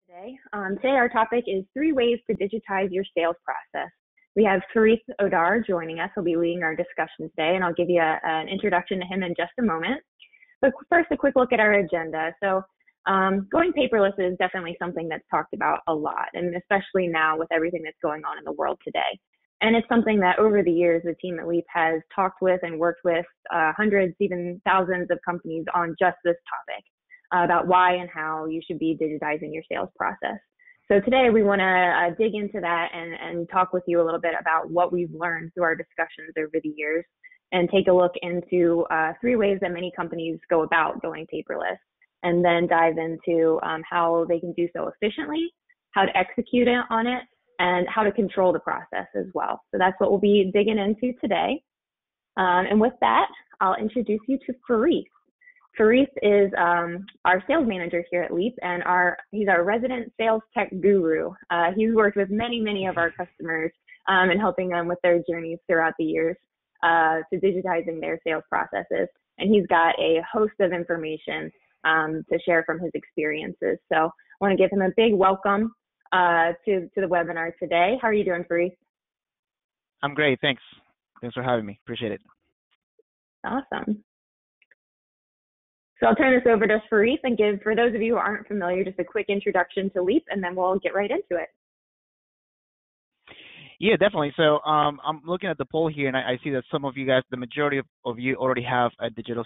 Today. Today our topic is 3 ways to digitize your sales process. We have Fareeth Odar joining us. He'll be leading our discussion today, and I'll give you an introduction to him in just a moment. But first, a quick look at our agenda. So going paperless is definitely something that's talked about a lot, and especially now with everything that's going on in the world today. And it's something that over the years, the team at Leap has talked with and worked with hundreds, even thousands of companies on just this topic. About why and how you should be digitizing your sales process. So today we want to dig into that and talk with you a little bit about what we've learned through our discussions over the years and take a look into 3 ways that many companies go about going paperless, and then dive into how they can do so efficiently, how to execute on it, and how to control the process as well. So that's what we'll be digging into today. And with that, I'll introduce you to Fareeth. Fareeth is our sales manager here at Leap, and he's our resident sales tech guru. He's worked with many of our customers and helping them with their journeys throughout the years to digitizing their sales processes. And he's got a host of information to share from his experiences. So I want to give him a big welcome to the webinar today. How are you doing, Fareeth? I'm great, thanks. Thanks for having me, appreciate it. Awesome. So I'll turn this over to Fareeth and give, for those of you who aren't familiar, just a quick introduction to Leap, and then we'll get right into it. Yeah, definitely. So I'm looking at the poll here, and I see that some of you guys, the majority of you already have a digital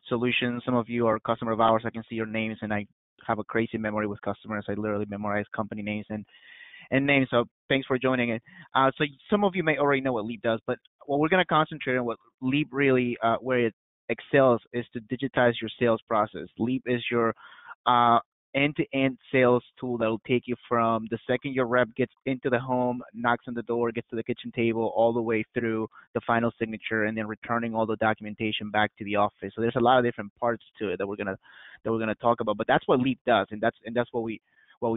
solution. Some of you are customer of ours. I can see your names, and I have a crazy memory with customers. I literally memorize company names and names, so thanks for joining it. So some of you may already know what Leap does, but what we're going to concentrate on, what Leap really, where it excels, is to digitize your sales process. Leap is your end-to-end sales tool that will take you from the second your rep gets into the home, knocks on the door, gets to the kitchen table, all the way through the final signature, and then returning all the documentation back to the office. So there's a lot of different parts to it that we're gonna talk about. But that's what Leap does, and that's what we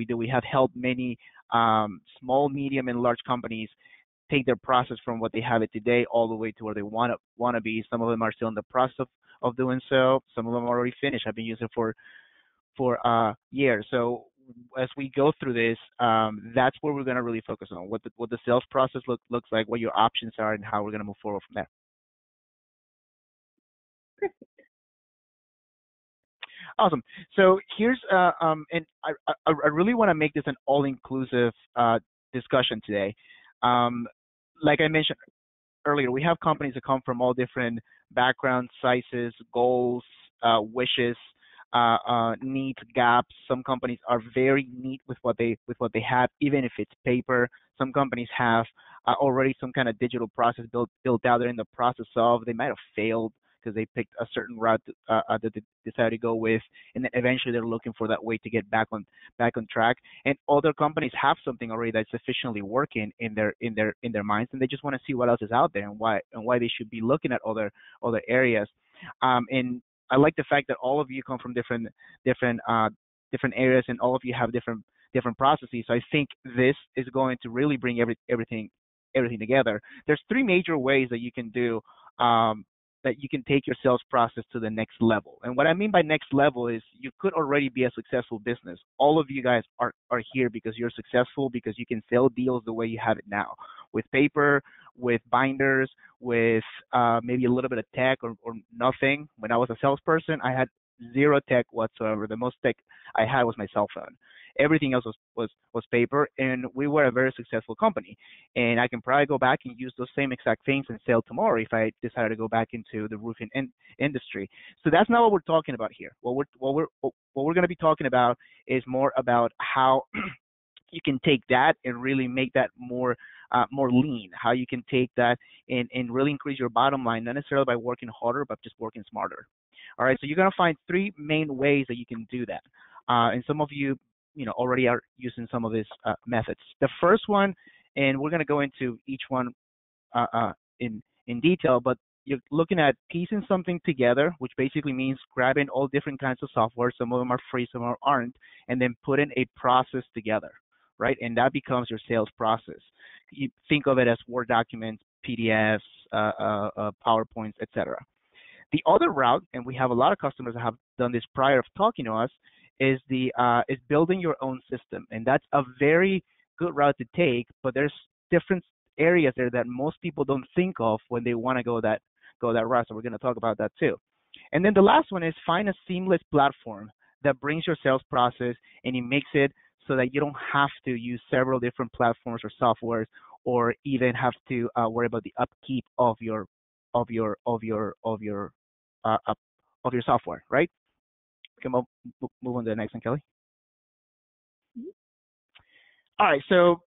do. We have helped many small, medium, and large companies take their process from what they have it today all the way to where they want to be. Some of them are still in the process of doing so. Some of them are already finished. I've been using it for years. So as we go through this, that's where we're going to really focus on what the sales process looks like, what your options are, and how we're going to move forward from there. Perfect. Awesome. So here's and I really want to make this an all-inclusive discussion today. Like I mentioned earlier, we have companies that come from all different backgrounds, sizes, goals, wishes, needs, gaps. Some companies are very neat with what they have, even if it's paper. Some companies have already some kind of digital process built out. They're in the process of. They might have failed because they picked a certain route that they decided to go with, and then eventually they're looking for that way to get back on track. And other companies have something already that's sufficiently working in their minds, and they just want to see what else is out there and why they should be looking at other areas. And I like the fact that all of you come from different areas, and all of you have different processes. So I think this is going to really bring everything together. There's 3 major ways that you can do that you can take your sales process to the next level. And what I mean by next level is you could already be a successful business. All of you guys are here because you're successful, because you can sell deals the way you have it now, with paper, with binders, with maybe a little bit of tech or nothing. When I was a salesperson, I had 0 tech whatsoever. The most tech I had was my cell phone. Everything else was paper, and we were a very successful company. And I can probably go back and use those same exact things and sell tomorrow if I decided to go back into the roofing industry. So that's not what we're talking about here. What we're going to be talking about is more about how you can take that and really make that more lean. How you can take that and really increase your bottom line, not necessarily by working harder, but just working smarter. All right. So you're going to find 3 main ways that you can do that, and some of you already are using some of these methods. The first one, and we're going to go into each one in detail, but you're looking at piecing something together, which basically means grabbing all different kinds of software. Some of them are free, some aren't, and then putting a process together, right? And that becomes your sales process. You think of it as Word documents, PDFs, PowerPoints, etc. The other route, and we have a lot of customers that have done this prior of talking to us, is building your own system, and that's a very good route to take. But there's different areas there that most people don't think of when they want to go that route. So we're going to talk about that too. And then the last one is find a seamless platform that brings your sales process and it makes it so that you don't have to use several different platforms or softwares, or even have to worry about the upkeep of your of your of your of your uh, up- of your software, right? We can move on to the next one, Kelly. All right, so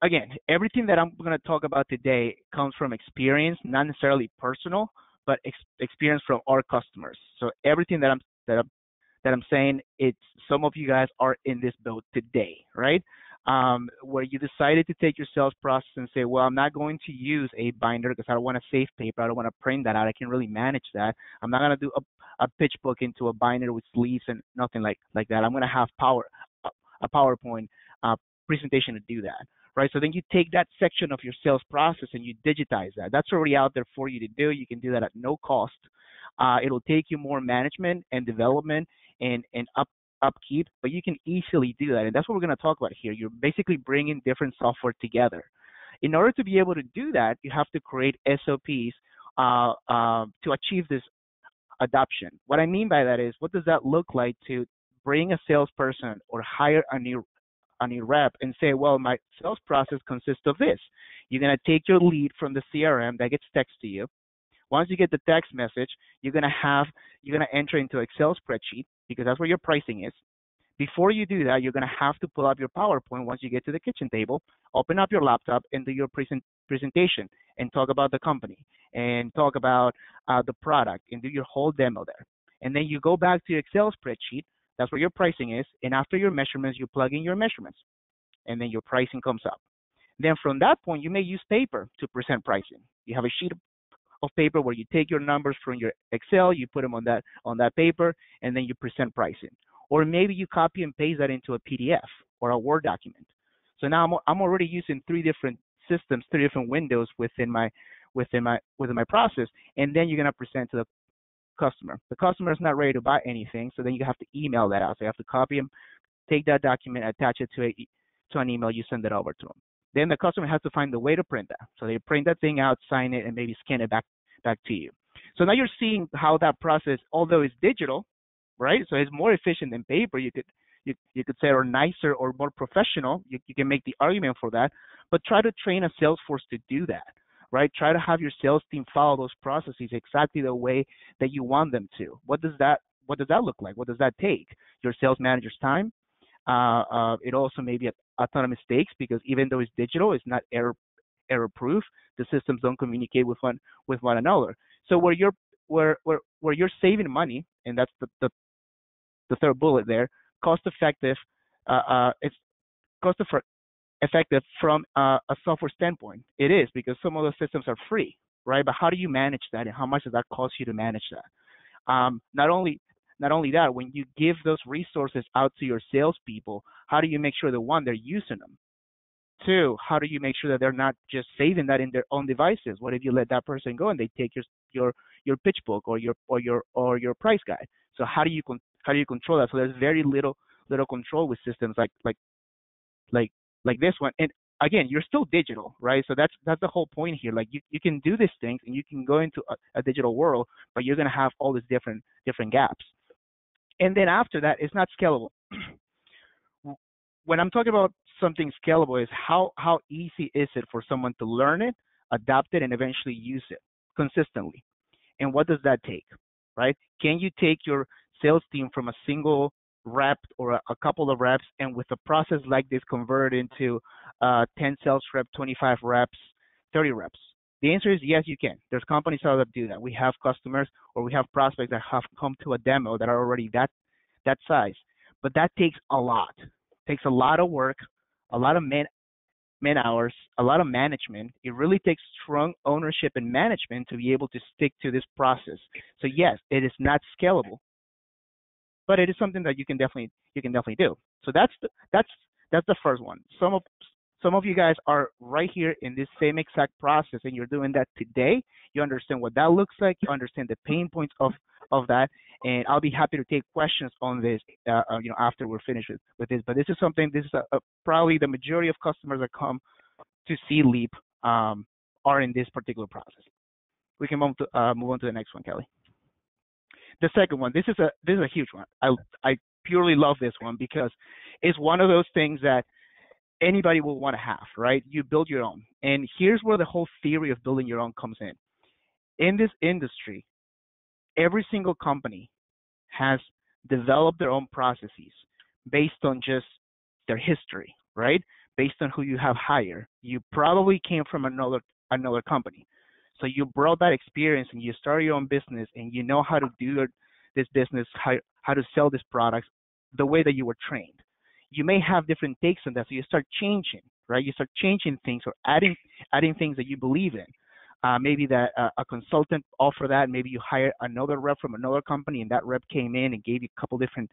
again, everything that I'm going to talk about today comes from experience, not necessarily personal, but experience from our customers. So everything that I'm saying, it's some of you guys are in this boat today, right? Where you decided to take your sales process and say, well, I'm not going to use a binder because I don't want to save paper. I don't want to print that out. I can really manage that. I'm not going to do a pitch book into a binder with sleeves and nothing like that. I'm going to have a PowerPoint uh, presentation to do that, right? So then you take that section of your sales process and you digitize that. That's already out there for you to do. You can do that at no cost. It'll take you more management and development and upkeep, but you can easily do that. And that's what we're going to talk about here. You're basically bringing different software together. In order to be able to do that, you have to create SOPs to achieve this adoption. What I mean by that is, what does that look like to bring a salesperson or hire a new rep and say, well, my sales process consists of this. You're going to take your lead from the CRM that gets text to you. Once you get the text message, you're going to enter into Excel spreadsheet, because that's where your pricing is. Before you do that, you're going to have to pull up your PowerPoint once you get to the kitchen table, open up your laptop and do your presentation and talk about the company and talk about the product and do your whole demo there. And then you go back to your Excel spreadsheet. That's where your pricing is. And after your measurements, you plug in your measurements, and then your pricing comes up. Then from that point, you may use paper to present pricing. You have a sheet of paper where you take your numbers from your Excel, you put them on that paper, and then you present pricing. Or maybe you copy and paste that into a PDF or a Word document. So now I'm already using three different systems, three different windows within my process, and then you're gonna present to the customer. The customer is not ready to buy anything, so then you have to email that out. So you have to copy them, take that document, attach it to an email, you send it over to them. Then the customer has to find the way to print that. So they print that thing out, sign it, and maybe scan it back to you. So now you're seeing how that process, although it's digital, right? So it's more efficient than paper. You could say, or nicer or more professional. You can make the argument for that, but try to train a sales force to do that, right? Try to have your sales team follow those processes exactly the way that you want them to. What does that look like? What does that take? Your sales manager's time. It also may be a ton of mistakes, because even though it's digital, it's not error proof. The systems don't communicate with one another. So where you're saving money, and that's the third bullet there, cost effective. It's cost effective from a software standpoint. It is, because some of those systems are free, right? But how do you manage that, and how much does that cost you to manage that? Not only that, when you give those resources out to your salespeople, how do you make sure that, one, they're using them? Two, how do you make sure that they're not just saving that in their own devices? What if you let that person go and they take your pitch book or your price guide? So how do you control that? So there's very little control with systems like this one. And again, you're still digital, right? So that's the whole point here. Like you can do these things and you can go into a digital world, but you're gonna have all these different gaps. And then after that, it's not scalable. When I'm talking about something scalable, is how easy is it for someone to learn it, adapt it, and eventually use it consistently? And what does that take, right? Can you take your sales team from a single rep or a couple of reps, and with a process like this, convert it into 10 sales reps, 25 reps, 30 reps? The answer is yes, you can. There's companies out there that do that. We have customers, or we have prospects that have come to a demo that are already that size. But that takes a lot. It takes a lot of work, a lot of man hours, a lot of management. It really takes strong ownership and management to be able to stick to this process. So yes, it is not scalable, but it is something that you can definitely do. So that's the first one. Some of you guys are right here in this same exact process, and you're doing that today. You understand what that looks like. You understand the pain points of that, and I'll be happy to take questions on this, after we're finished with this. But this is something. This is probably the majority of customers that come to see Leap are in this particular process. We can move on to the next one, Kelly. The second one. This is a huge one. I purely love this one because it's one of those things that anybody will want to have, right? You build your own. And here's where the whole theory of building your own comes in. In this industry, every single company has developed their own processes based on just their history, right? Based on who you have hired. You probably came from another company. So you brought that experience and you started your own business and you know how to do this business, how to sell these products the way that you were trained. You may have different takes on that, so you start changing, right? You start changing things or adding things that you believe in. Maybe that a consultant offered that. Maybe you hire another rep from another company, and that rep came in and gave you a couple different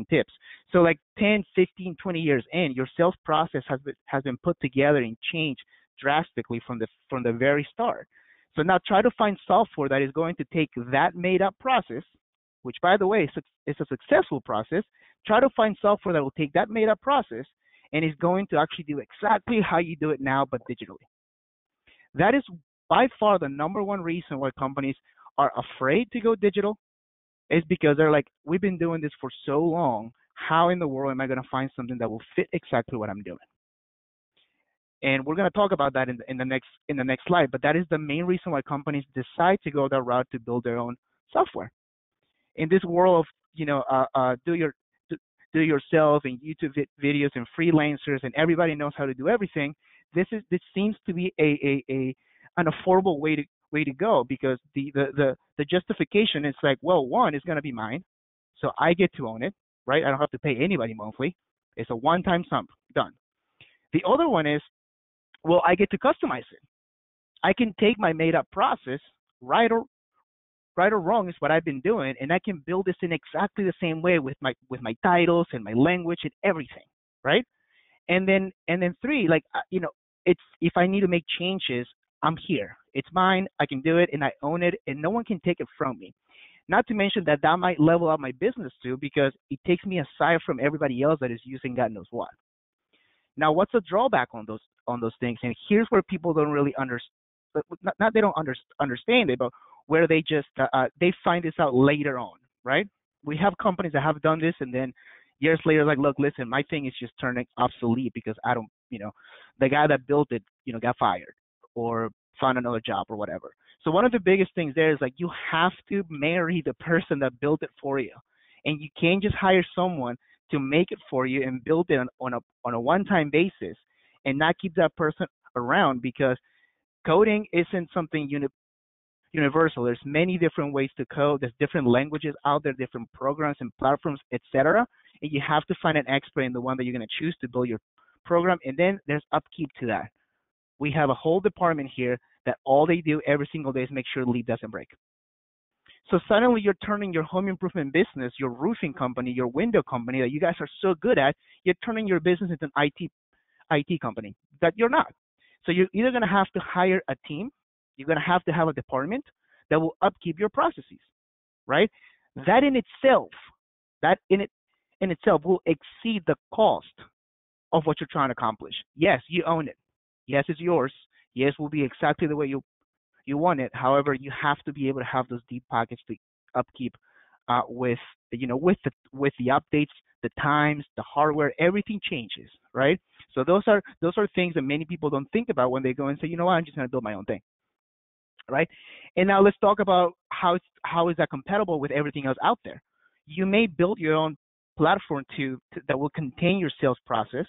tips. So like 10, 15, 20 years in, your sales process has been put together and changed drastically from the very start. So now try to find software that is going to take that made up process, which by the way is a successful process. Try to find software that will take that made up process and is going to actually do exactly how you do it now, but digitally. That is by far the number one reason why companies are afraid to go digital, is because they're like, we've been doing this for so long. How in the world am I going to find something that will fit exactly what I'm doing? And we're going to talk about that in the next slide. But that is the main reason why companies decide to go that route, to build their own software. In this world of do yourself and YouTube videos and freelancers and everybody knows how to do everything, this seems to be an affordable way to go, because the justification is like, well, one is going to be mine, so I get to own it, right? I don't have to pay anybody monthly. It's a one-time sum, done. The other one is, well, I get to customize it. I can take my made-up process, right or wrong is what I've been doing, and I can build this in exactly the same way with my titles and my language and everything, right? And then three, like it's, if I need to make changes, I'm here. It's mine. I can do it, and I own it, and no one can take it from me. Not to mention that might level up my business too, because it takes me aside from everybody else that is using God knows what. Now, what's the drawback on those things? And here's where people don't really understand. Not they don't understand it, but where they just they find this out later on, right? We have companies that have done this, and then years later, like, look, listen, my thing is just turning obsolete because I don't, the guy that built it, got fired or found another job or whatever. So one of the biggest things there is, like, you have to marry the person that built it for you, and you can't just hire someone to make it for you and build it on a one-time basis and not keep that person around, because coding isn't something universal. There's many different ways to code. There's different languages out there, different programs and platforms, etc. And you have to find an expert in the one that you're going to choose to build your program. And then there's upkeep to that. We have a whole department here that all they do every single day is make sure Leap doesn't break. So suddenly you're turning your home improvement business, your roofing company, your window company that you guys are so good at, you're turning your business into an IT company that you're not. So you're either going to have to hire a team, you're going to have a department that will upkeep your processes, right? That in itself will exceed the cost of what you're trying to accomplish. Yes, you own it. Yes, it's yours. Yes, it will be exactly the way you want it. However, you have to be able to have those deep pockets to upkeep with the updates, the times, the hardware, everything changes, right? So those are things that many people don't think about when they go and say, you know what, I'm just going to build my own thing, right? And now let's talk about how is that compatible with everything else out there. You may build your own platform that will contain your sales process,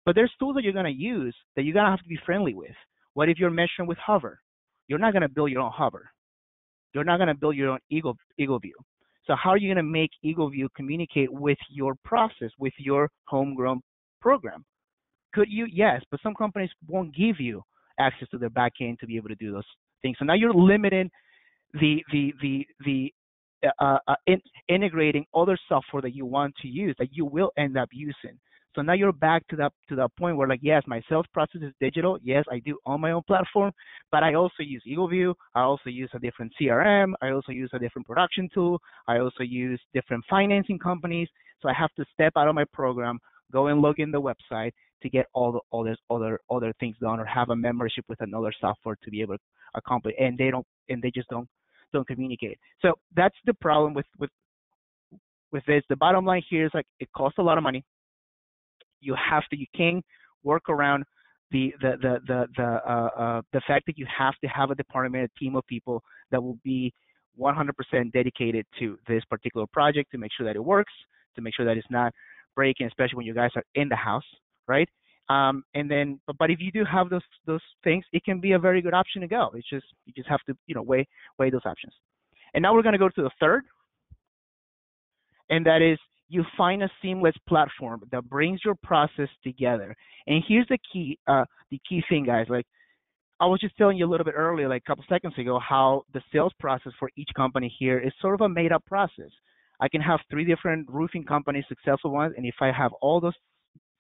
but there's tools that you're going to use that you're going to have to be friendly with. What if you're measuring with Hover? You're not going to build your own Hover. You're not going to build your own Eagle View. So how are you going to make Eagle View communicate with your process, with your homegrown program? Could you? Yes, but some companies won't give you access to their back end to be able to do those things. So now you're limiting integrating other software that you want to use, that you will end up using. So now you're back to that point where, like, yes, my sales process is digital. Yes, I do own my own platform, but I also use EagleView. I also use a different CRM. I also use a different production tool. I also use different financing companies. So I have to step out of my program, go and log in the website to get all this other things done, or have a membership with another software to be able to accomplish. And they just don't communicate. So that's the problem with this. The bottom line here is, like, it costs a lot of money. You can't work around the fact that you have to have a department, a team of people that will be 100% dedicated to this particular project to make sure that it works, to make sure that it's not breaking, especially when you guys are in the house, right? And then, but if you do have those things, it can be a very good option to go. It's just, you just have to, weigh those options. And now we're going to go to the third, and that is, you find a seamless platform that brings your process together. And here's the key thing, guys. Like, I was just telling you a little bit earlier, like a couple seconds ago, how the sales process for each company here is sort of a made-up process. I can have 3 different roofing companies, successful ones, and if I have all those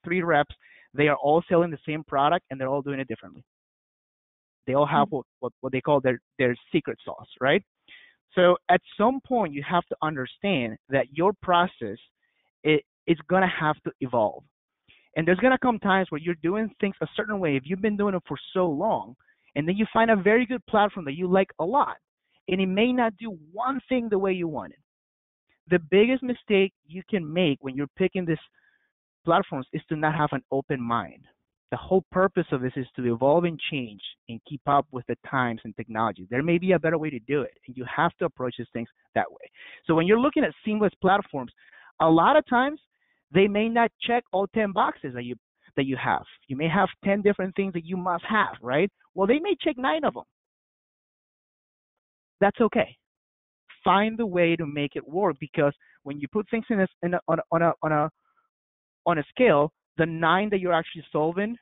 3 reps, they are all selling the same product, and they're all doing it differently. They all have what they call their secret sauce, right? So at some point, you have to understand that your process is going to have to evolve. And there's going to come times where you're doing things a certain way if you've been doing it for so long, and then you find a very good platform that you like a lot, and it may not do one thing the way you want it. The biggest mistake you can make when you're picking these platforms is to not have an open mind. The whole purpose of this is to evolve and change and keep up with the times and technology. There may be a better way to do it, and you have to approach these things that way. So when you're looking at seamless platforms, a lot of times they may not check all 10 boxes that you have. You may have 10 different things that you must have, right? Well, they may check 9 of them. That's okay. Find the way to make it work, because when you put things on a scale, the 9 that you're actually solving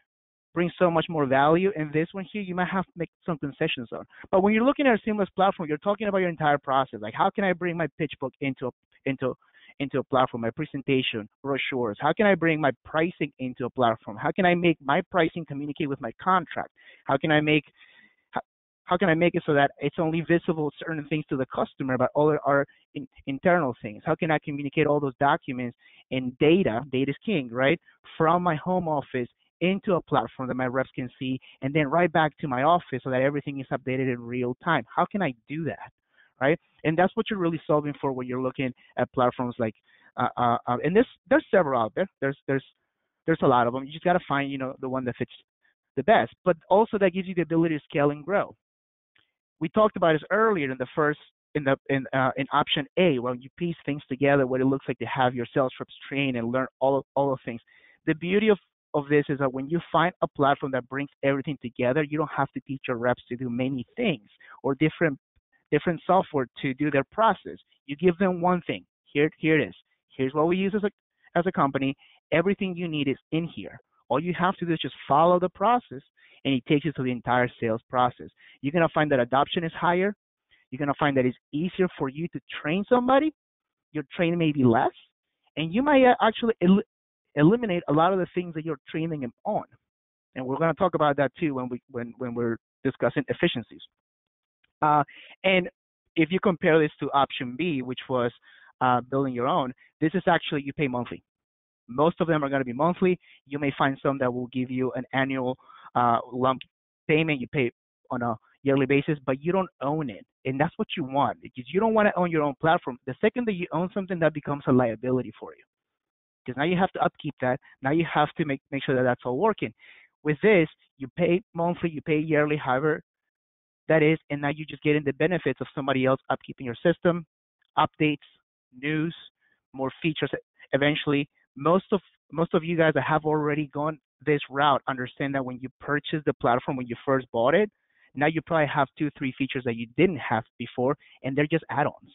brings so much more value. And this one here, you might have to make some concessions on. But when you're looking at a seamless platform, you're talking about your entire process. Like, how can I bring my pitch book into a platform, my presentation, brochures? How can I bring my pricing into a platform? How can I make my pricing communicate with my contract? How can I make it so that it's only visible certain things to the customer, but all our internal things? How can I communicate all those documents and data is king, right, from my home office into a platform that my reps can see, and then right back to my office so that everything is updated in real time? How can I do that, right? And that's what you're really solving for when you're looking at platforms like, and there's several out there. There's a lot of them. You just got to find, the one that fits the best, but also that gives you the ability to scale and grow. We talked about this earlier in option A, where you piece things together, what it looks like to have your sales reps train and learn all of things. The beauty of this is that when you find a platform that brings everything together, you don't have to teach your reps to do many things or different software to do their process. You give them one thing. Here it is. Here's what we use as a company. Everything you need is in here. All you have to do is just follow the process, and it takes you to the entire sales process. You're going to find that adoption is higher. You're going to find that it's easier for you to train somebody. Your training may be less, and you might actually eliminate a lot of the things that you're training them on. And we're going to talk about that too when we're discussing efficiencies. And if you compare this to option B, which was building your own, this is actually, you pay monthly. Most of them are going to be monthly. You may find some that will give you an annual lump payment. You pay on a yearly basis, but you don't own it. And that's what you want, because you don't want to own your own platform. The second that you own something, that becomes a liability for you, because now you have to upkeep that. Now you have to make sure that that's all working. With this, you pay monthly, you pay yearly, however that is, and now you just getting the benefits of somebody else upkeeping your system, updates, news, more features. Eventually, most of you guys that have already gone this route understand that when you purchase the platform, when you first bought it, now you probably have 2-3 features that you didn't have before, and they're just add-ons.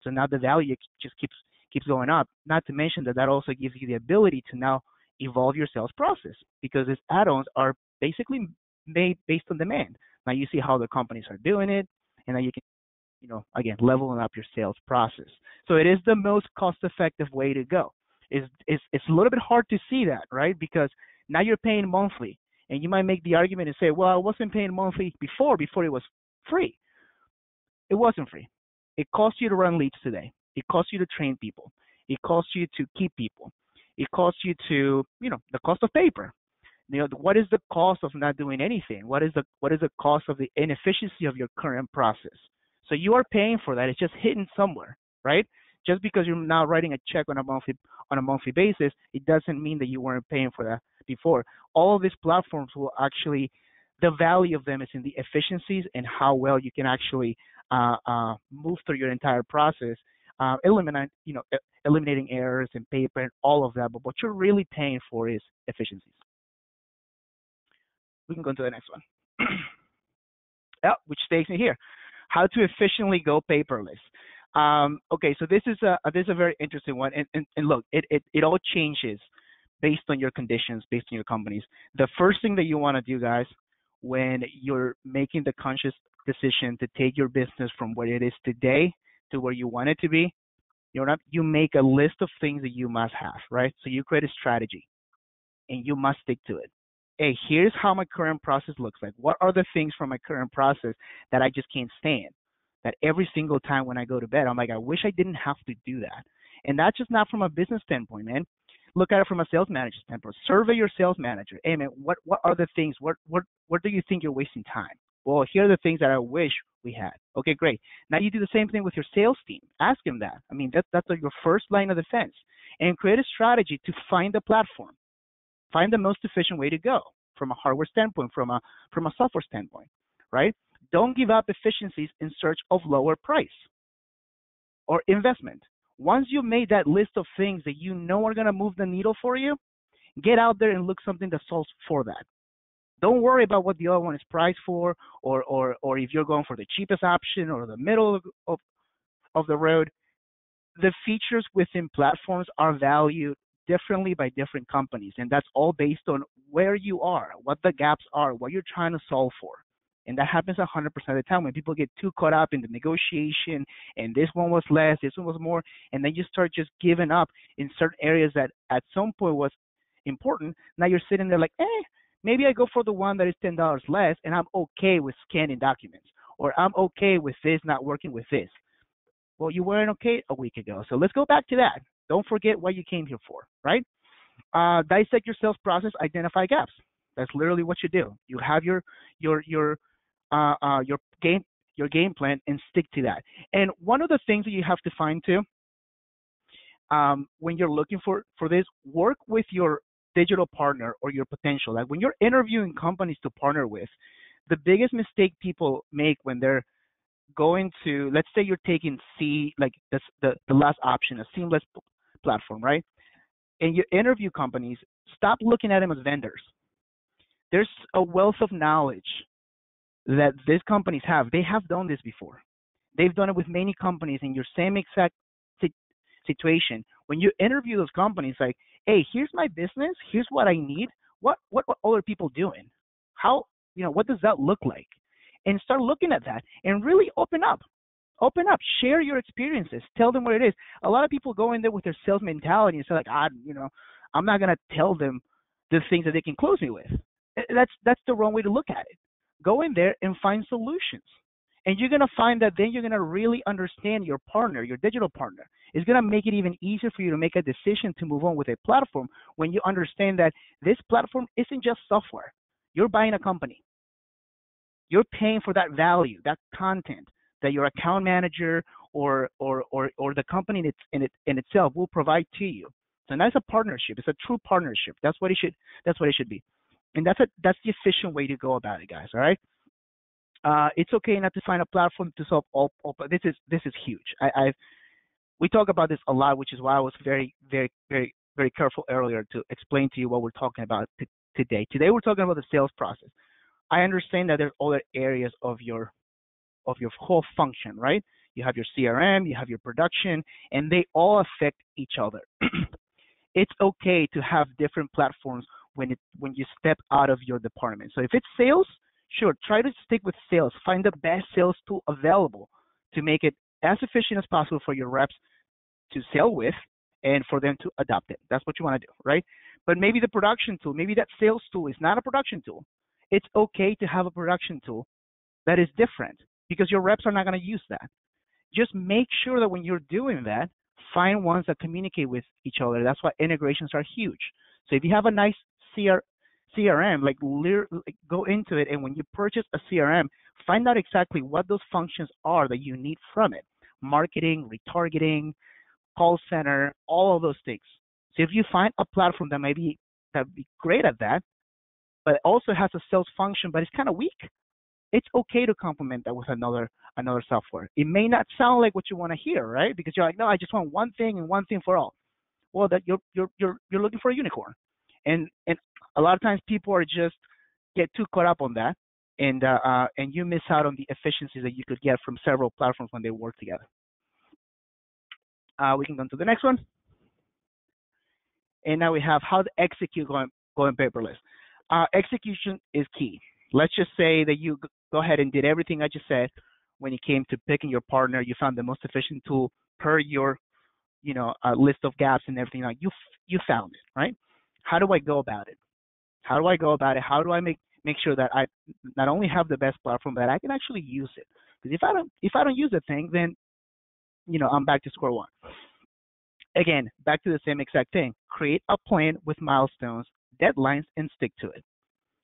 So now the value just keeps going up. Not to mention that also gives you the ability to now evolve your sales process, because these add-ons are basically made based on demand. Now you see how the companies are doing it, and now you can, again, leveling up your sales process. So it is the most cost-effective way to go. It's a little bit hard to see that, right? Because now you're paying monthly, and you might make the argument and say, well, I wasn't paying monthly before it was free. It wasn't free. It costs you to run leads today. It costs you to train people. It costs you to keep people. It costs you to, the cost of paper. What is the cost of not doing anything? What is the cost of the inefficiency of your current process? So you are paying for that. It's just hidden somewhere, right? Just because you're now writing a check on a monthly basis, it doesn't mean that you weren't paying for that before. All of these platforms will actually, the value of them is in the efficiencies and how well you can actually move through your entire process, eliminating errors and paper and all of that. But what you're really paying for is efficiencies. We can go to the next one. Which takes me here. How to efficiently go paperless. Okay, so this is a very interesting one. And look, it all changes based on your conditions, based on your companies. The first thing that you want to do, guys, when you're making the conscious decision to take your business from where it is today to where you want it to be, you make a list of things that you must have, right? So you create a strategy, and you must stick to it. Hey, here's how my current process looks like. What are the things from my current process that I just can't stand? That every single time when I go to bed, I'm like, I wish I didn't have to do that. And that's just not from a business standpoint, man. Look at it from a sales manager standpoint. Survey your sales manager. Hey, man, what are the things? Where do you think you're wasting time? Well, here are the things that I wish we had. Okay, great. Now you do the same thing with your sales team. Ask them that. I mean, that's like your first line of defense. And create a strategy to find the platform. Find the most efficient way to go from a hardware standpoint, from a software standpoint, right? Don't give up efficiencies in search of lower price or investment. Once you've made that list of things that you know are going to move the needle for you, get out there and look something that solves for that. Don't worry about what the other one is priced for, or if you're going for the cheapest option or the middle of the road. The features within platforms are valued differently by different companies, and that's all based on where you are, what the gaps are, what you're trying to solve for. And that happens 100% of the time when people get too caught up in the negotiation, and this one was less, this one was more, and then you start just giving up in certain areas that at some point was important. Now you're sitting there like, maybe I go for the one that is $10 less, and I'm okay with scanning documents, or I'm okay with this not working with this. Well, you weren't okay a week ago, so let's go back to that. Don't forget what you came here for, right? Dissect your sales process, identify gaps. That's literally what you do. You have your game plan and stick to that. And one of the things that you have to find too, when you're looking for this, work with your digital partner or your potential. Like when you're interviewing companies to partner with, the biggest mistake people make when they're going to, let's say you're taking the last option, a seamless platform, right? And you interview companies, stop looking at them as vendors. There's a wealth of knowledge that these companies have. They have done this before. They've done it with many companies in your same exact situation. When you interview those companies, like, hey, here's my business, here's what I need. What other people doing? How, what does that look like? And start looking at that and really open up. Share your experiences. Tell them what it is. A lot of people go in there with their sales mentality and say like, I'm not gonna tell them the things that they can close me with. That's the wrong way to look at it. Go in there and find solutions. And you're gonna find that then you're gonna really understand your partner, your digital partner. It's gonna make it even easier for you to make a decision to move on with a platform when you understand that this platform isn't just software. You're buying a company. You're paying for that value, that content that your account manager or the company in itself will provide to you. So that's a partnership. It's a true partnership. That's what it should be. And that's the efficient way to go about it, guys. All right. It's okay not to find a platform to solve all. This is huge. We talk about this a lot, which is why I was very, very, very, very careful earlier to explain to you what we're talking about today. Today we're talking about the sales process. I understand that there's other areas of your whole function, right? You have your CRM, you have your production, and they all affect each other. It's okay to have different platforms when you step out of your department. So if it's sales, sure, try to stick with sales. Find the best sales tool available to make it as efficient as possible for your reps to sell with and for them to adopt it. That's what you want to do, right? But maybe the production tool, maybe that sales tool is not a production tool. It's okay to have a production tool that is different because your reps are not going to use that. Just make sure that when you're doing that, find ones that communicate with each other. That's why integrations are huge. So if you have a nice CRM, like go into it, and when you purchase a CRM, find out exactly what those functions are that you need from it. Marketing, retargeting, call center, all of those things. So if you find a platform that that'd be great at that, but also has a sales function, but it's kind of weak, it's okay to complement that with another software. It may not sound like what you want to hear, right? Because you're like, no, I just want one thing and one thing for all. Well, that you're looking for a unicorn, and a lot of times people are just get too caught up on that, and you miss out on the efficiencies that you could get from several platforms when they work together. We can go to the next one, and now we have how to execute going paperless. Execution is key. Let's just say that you go ahead and did everything I just said when it came to picking your partner. You found the most efficient tool per your list of gaps and everything. Like you found it, right? How do I go about it? How do I make sure that I not only have the best platform, but I can actually use it? Because if I don't use the thing, then I'm back to square one. Again, back to the same exact thing. Create a plan with milestones, deadlines, and stick to it.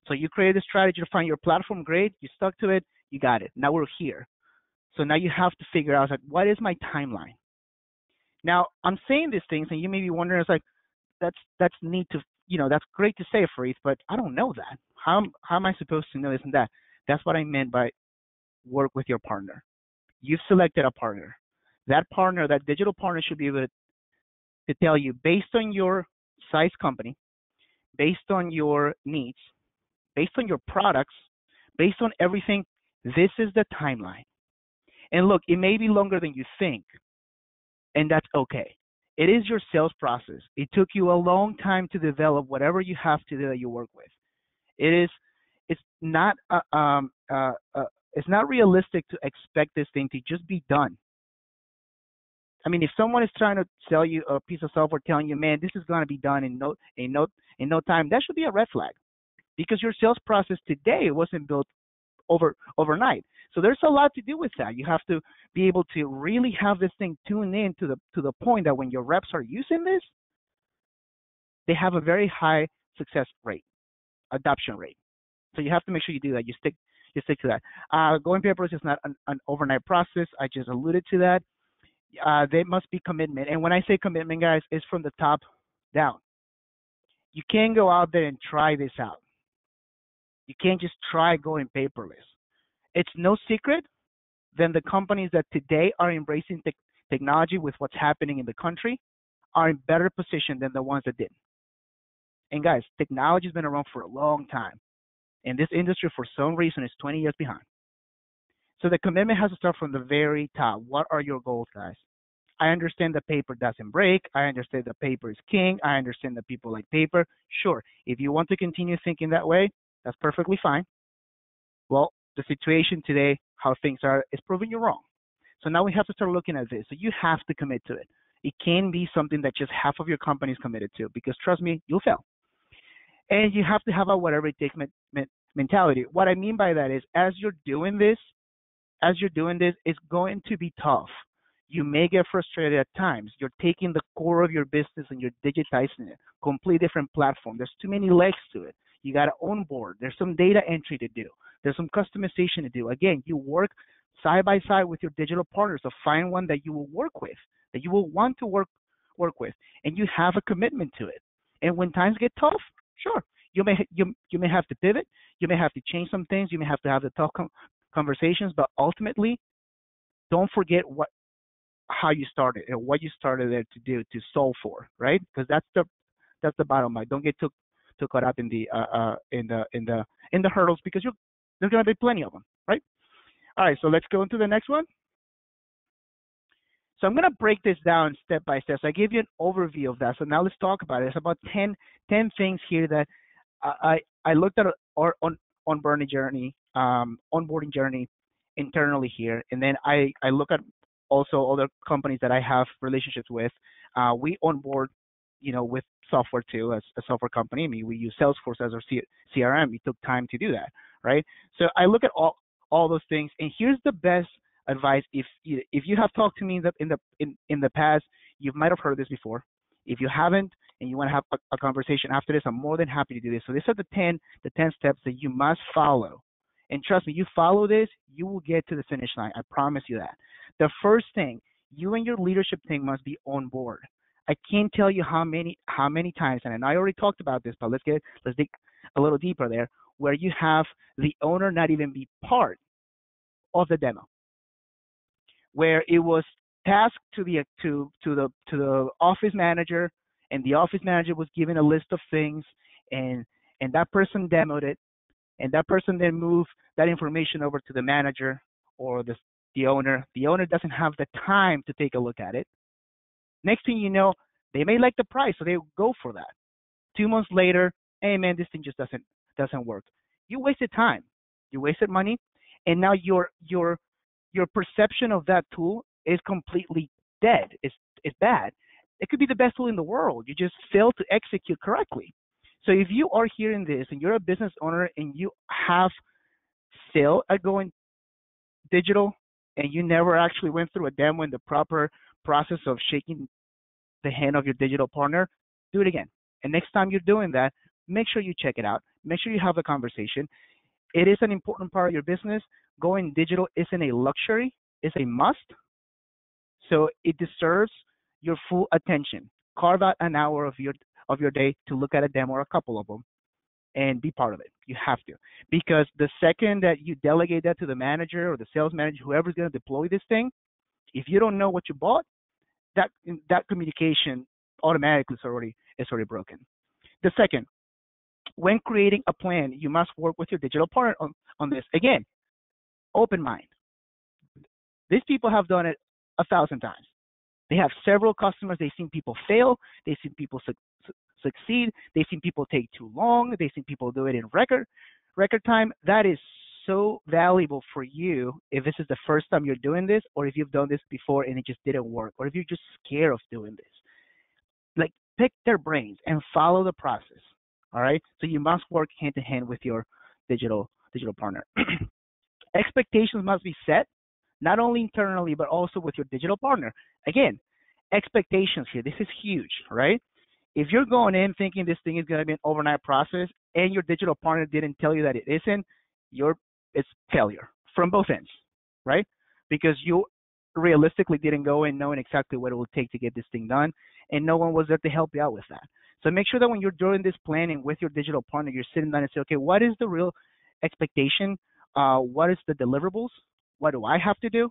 So you created a strategy to find your platform, great. You stuck to it, you got it. Now we're here. So now you have to figure out, like, what is my timeline? Now I'm saying these things, and you may be wondering, it's like, that's neat to, that's great to say, Farid, but I don't know that. How am I supposed to know this and that? That's what I meant by work with your partner. You've selected a partner. That partner, that digital partner, should be able to tell you, based on your size company, based on your needs, based on your products, based on everything, this is the timeline. And look, it may be longer than you think, and that's okay. It is your sales process. It took you a long time to develop whatever you have to do that you work with. It's not realistic to expect this thing to just be done. I mean, if someone is trying to sell you a piece of software, telling you, man, this is going to be done in no time, that should be a red flag, because your sales process today wasn't built overnight. So there's a lot to do with that. You have to be able to really have this thing tuned in to the point that when your reps are using this, they have a very high success rate, adoption rate. So you have to make sure you do that. You stick to that. Going paperless is not an overnight process. I just alluded to that. There must be commitment. And when I say commitment, guys, it's from the top down. You can't go out there and try this out. You can't just try going paperless. It's no secret then the companies that today are embracing technology with what's happening in the country are in better position than the ones that didn't. And guys, technology has been around for a long time. And this industry, for some reason, is 20 years behind. So the commitment has to start from the very top. What are your goals, guys? I understand that paper doesn't break. I understand that paper is king. I understand that people like paper. Sure, if you want to continue thinking that way, that's perfectly fine. Well, the situation today, how things are, is proving you wrong. So now we have to start looking at this. So you have to commit to it. It can't be something that just half of your company is committed to, because trust me, you'll fail. And you have to have a whatever it takes mentality. What I mean by that is, as you're doing this, it's going to be tough. You may get frustrated at times. You're taking the core of your business and you're digitizing it. Complete different platform. There's too many legs to it. You got to onboard. There's some data entry to do. There's some customization to do. Again, you work side by side with your digital partners to find one that you will work with, that you will want to work with, and you have a commitment to it. And when times get tough, sure, you may have to pivot. You may have to change some things. You may have to have the tough conversations. But ultimately, don't forget how you started and what you started there to do, to solve for, right? Because that's the bottom line. Don't get too caught up in the hurdles, because there's going to be plenty of them, right? All right, so let's go into the next one. So I'm going to break this down step by step. So I gave you an overview of that. So now let's talk about it. It's about 10 things here that I looked at our onboarding journey internally here, and then I look at also other companies that I have relationships with, We onboard, with software too, as a software company. I mean, we use Salesforce as our CRM. We took time to do that, right? So I look at all those things, and here's the best advice. If you have talked to me in the past, you might have heard this before. If you haven't, and you want to have a conversation after this, I'm more than happy to do this. So these are the 10 steps that you must follow. And trust me, you follow this, you will get to the finish line. I promise you that. The first thing, you and your leadership team must be on board. I can't tell you how many times, and I already talked about this, but let's dig a little deeper there, where you have the owner not even be part of the demo, where it was tasked to the office manager, and the office manager was given a list of things, and that person demoed it, and that person then moved that information over to the manager or the owner. The owner doesn't have the time to take a look at it. Next thing you know, they may like the price, so they go for that. 2 months later, hey man, this thing just doesn't work. You wasted time, you wasted money, and now your perception of that tool is completely dead. It's bad. It could be the best tool in the world. You just failed to execute correctly. So if you are hearing this and you're a business owner and you have failed at going digital and you never actually went through a demo in the proper process of shaking the hand of your digital partner, do it again. And next time you're doing that, make sure you check it out. Make sure you have a conversation. It is an important part of your business. Going digital isn't a luxury, it's a must. So it deserves your full attention. Carve out an hour of your day to look at a demo or a couple of them and be part of it. You have to. Because the second that you delegate that to the manager or the sales manager, whoever's going to deploy this thing, if you don't know what you bought, that communication automatically is already broken. The second, when creating a plan, you must work with your digital partner on this. Again, open mind. These people have done it 1,000 times. They have several customers. They've seen people fail. They've seen people succeed. They've seen people take too long. They've seen people do it in record time. That is so valuable for you if this is the first time you're doing this, or if you've done this before and it just didn't work, or if you're just scared of doing this. Like, pick their brains and follow the process. All right. So you must work hand in hand with your digital partner. Expectations must be set, not only internally, but also with your digital partner. Again, expectations here. This is huge, right? If you're going in thinking this thing is going to be an overnight process and your digital partner didn't tell you that it isn't, it's failure from both ends, right? Because you realistically didn't go in knowing exactly what it will take to get this thing done, and no one was there to help you out with that. So make sure that when you're doing this planning with your digital partner, you're sitting down and say, okay, what is the real expectation? What is the deliverables? What do I have to do?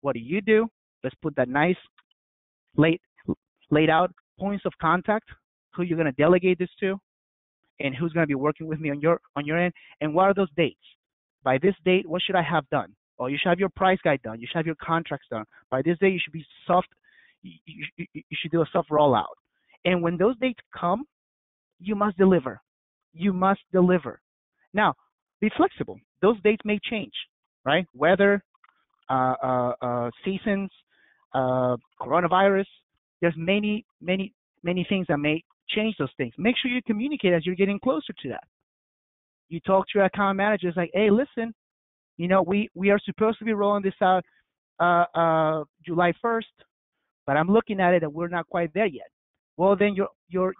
What do you do? Let's put that nice laid out points of contact, who you're going to delegate this to, and who's going to be working with me on your end, and what are those dates? By this date, what should I have done? Oh, you should have your price guide done. You should have your contracts done. By this date, you should be soft. You should do a soft rollout. And when those dates come, you must deliver. You must deliver. Now, be flexible. Those dates may change, right? Weather, seasons, coronavirus. There's many things that may change those things. Make sure you communicate as you're getting closer to that. You talk to your account managers like, hey, listen, we are supposed to be rolling this out July 1st, but I'm looking at it and we're not quite there yet. Well, then your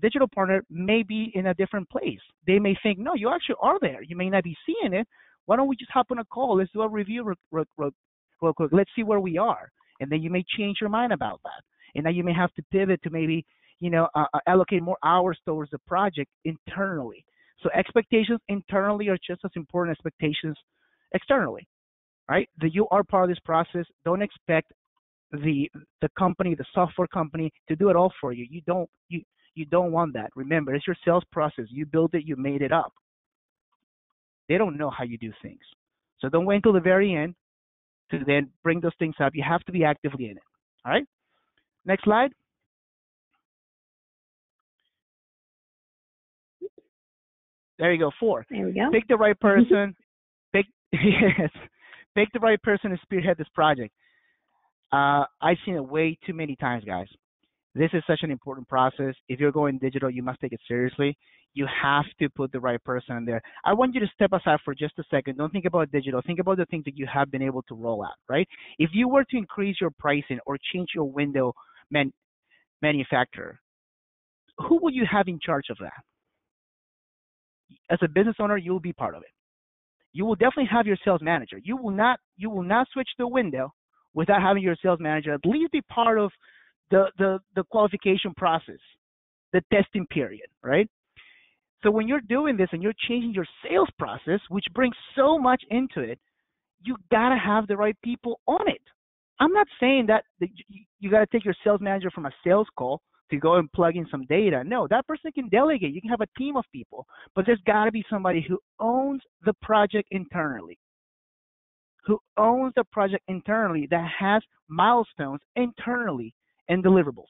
digital partner may be in a different place. They may think, no, you actually are there. You may not be seeing it. Why don't we just hop on a call? Let's do a review real quick. Let's see where we are. And then you may change your mind about that. And now you may have to pivot to maybe, allocate more hours towards the project internally. So expectations internally are just as important as expectations externally, right? That you are part of this process. Don't expect the company, the software company, to do it all for you. You don't want that. Remember, it's your sales process. You build it, you made it up. They don't know how you do things. So don't wait until the very end to then bring those things up. You have to be actively in it. All right? Next slide. There you go. 4. There we go. Pick the right person. Pick the right person to spearhead this project. I've seen it way too many times, guys. This is such an important process. If you're going digital, you must take it seriously. You have to put the right person in there. I want you to step aside for just a second. Don't think about digital. Think about the things that you have been able to roll out, right? If you were to increase your pricing or change your window manufacturer, who will you have in charge of that? As a business owner, you'll be part of it. You will definitely have your sales manager. You will not switch the window without having your sales manager at least be part of the qualification process, the testing period, right? So when you're doing this and you're changing your sales process, which brings so much into it, you gotta have the right people on it. I'm not saying that you gotta take your sales manager from a sales call to go and plug in some data. No, that person can delegate. You can have a team of people, but there's gotta be somebody who owns the project internally, that has milestones internally and deliverables.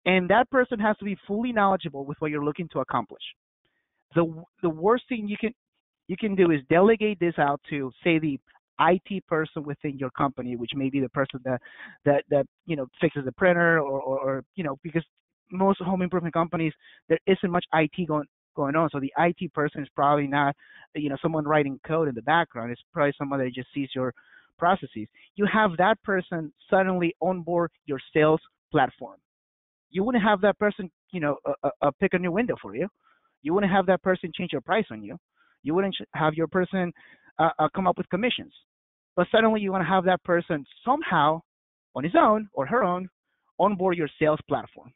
And that person has to be fully knowledgeable with what you're looking to accomplish. The worst thing you can do is delegate this out to, say, the IT person within your company, which may be the person that fixes the printer, or because most home improvement companies, there isn't much IT going on. So the IT person is probably not someone writing code in the background. It's probably someone that just sees your processes. You have that person suddenly onboard your sales platform. You wouldn't have that person pick a new window for you. You wouldn't have that person change your price on you. You wouldn't have your person come up with commissions. But suddenly you want to have that person somehow on his own or her own onboard your sales platform.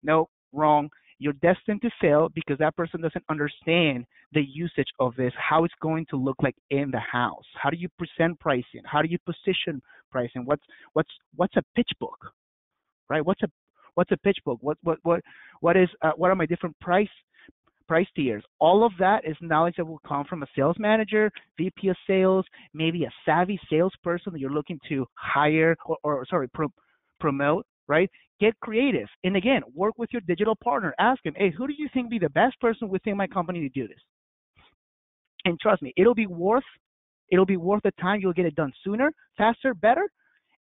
No, wrong. You're destined to fail because that person doesn't understand the usage of this, how it's going to look like in the house. How do you present pricing? How do you position pricing? What's a pitch book, right? What's a pitch book? What are my different price tiers? All of that is knowledge that will come from a sales manager, VP of sales, maybe a savvy salesperson that you're looking to hire promote, right? Get creative. And again, work with your digital partner. Ask him, hey, who do you think be the best person within my company to do this? And trust me, it'll be worth the time. You'll get it done sooner, faster, better.